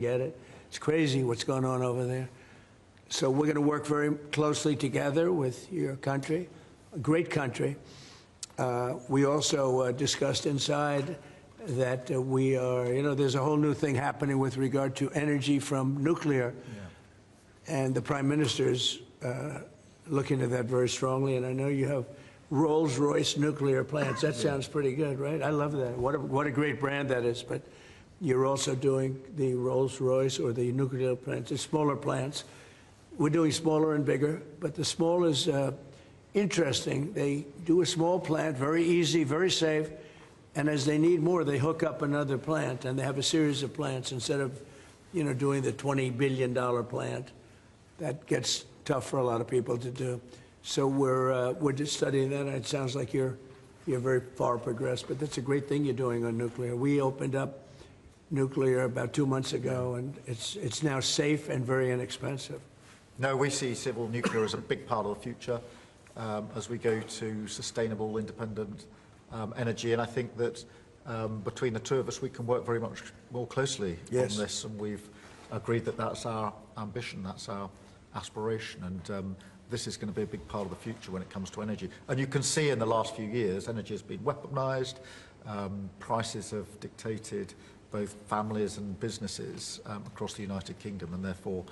get it. It's crazy what's going on over there. So we're going to work very closely together with your country, a great country. We also discussed inside that we are, there's a whole new thing happening with regard to energy from nuclear. Yeah. And the Prime Minister's looking at that very strongly. And I know you have Rolls-Royce nuclear plants. That sounds pretty good, right? I love that. What a great brand that is. But you're also doing the Rolls-Royce or the nuclear plants, the smaller plants. We're doing smaller and bigger, but the small is interesting. They do a small plant, very easy, very safe, and as they need more, they hook up another plant, and they have a series of plants instead of, doing the $20 billion plant. That gets tough for a lot of people to do. So we're just studying that, and it sounds like you're very far progressed, but that's a great thing you're doing on nuclear. We opened up nuclear about 2 months ago, and it's now safe and very inexpensive. No, we see civil nuclear as a big part of the future as we go to sustainable, independent energy. And I think that between the two of us, we can work very much more closely on this. And we've agreed that that's our ambition, that's our aspiration. And this is going to be a big part of the future when it comes to energy. And you can see in the last few years, energy has been weaponized. Prices have dictated both families and businesses across the United Kingdom, and therefore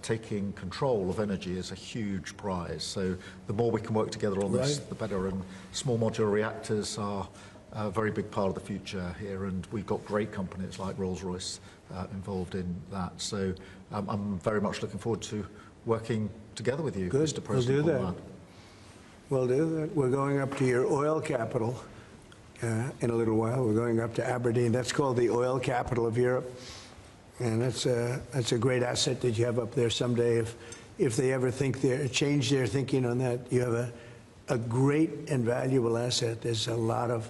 taking control of energy is a huge prize. So the more we can work together on this, the better. And small modular reactors are a very big part of the future here, and we've got great companies like Rolls-Royce involved in that. So I'm very much looking forward to working together with you, Mr. President. We'll do that. We'll do that. We're going up to your oil capital in a little while. We're going up to Aberdeen. That's called the oil capital of Europe. And that's a great asset that you have up there someday. If they ever change their thinking on that, you have a great and valuable asset. There's a lot of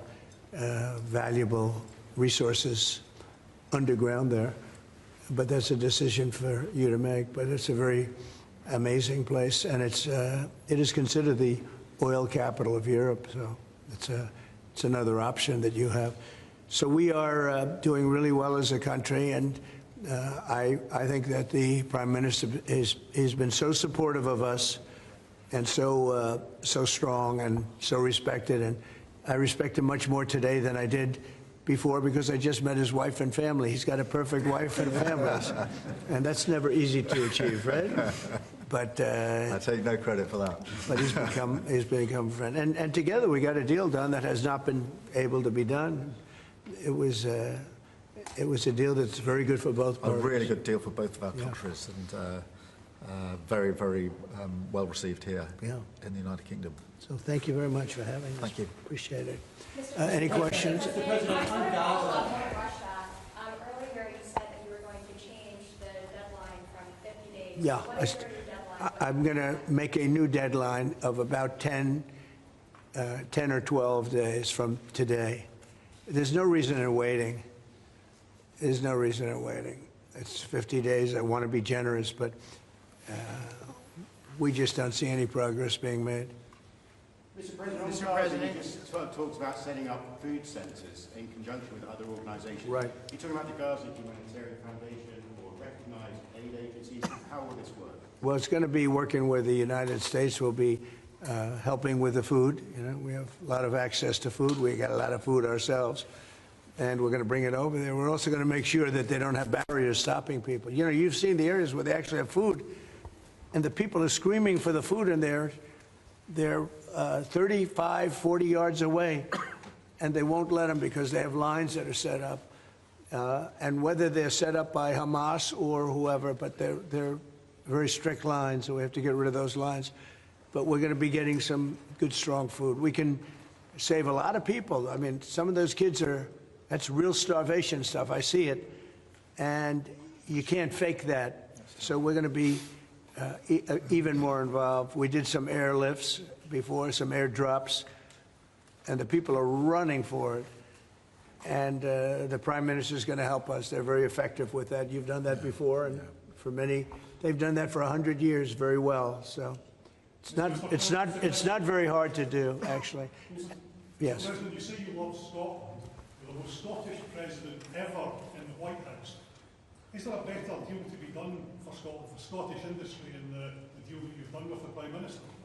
valuable resources underground there. But that's a decision for you to make. But it's a very amazing place, and it is considered the oil capital of Europe. So it's another option that you have. So we are doing really well as a country, and I think that the Prime Minister has been so supportive of us, and so strong and so respected. And I respect him much more today than I did before, because I just met his wife and family. He's got a perfect wife and family, and that's never easy to achieve, right? But I take no credit for that. But he's become a friend, and together we got a deal done that has not been able to be done. It was a deal that's very good for both parties. A really good deal for both of our countries, and very, very well received here in the United Kingdom. So thank you very much for having us. Thank you. Appreciate it. Any questions? Mr. President, on Gaza. Russia. Earlier you said that you were going to change the deadline from 50 days. Yeah. What is your new deadline? I'm going to make a new deadline of about 10 or 12 days from today. There's no reason in waiting. There's no reason in waiting. It's 50 days. I want to be generous, but we just don't see any progress being made. Mr. President, you just talked about setting up food centres in conjunction with other organisations. Right. You're talking about the Gaza Humanitarian Foundation or recognised aid agencies. How will this work? Well, it's going to be working where the United States will be helping with the food. We have a lot of access to food. We got a lot of food ourselves, and we're going to bring it over there. We're also going to make sure that they don't have barriers stopping people. You've seen the areas where they actually have food, and the people are screaming for the food, and they're 35, 40 yards away, and they won't let them because they have lines that are set up. And whether they're set up by Hamas or whoever, but they're very strict lines, so we have to get rid of those lines. But we're going to be getting some good, strong food. We can save a lot of people. I mean, some of those kids that's real starvation stuff. I see it. And you can't fake that. So we're going to be even more involved. We did some airlifts before, some airdrops, and the people are running for it. And the Prime Minister is going to help us. They're very effective with that. You've done that before, and for many, they've done that for 100 years very well. So it's not very hard to do, actually. Yes. President, you say you love Scotland. You're the most Scottish president ever in the White House. Is there a better deal to be done for Scotland, for Scottish industry, in the deal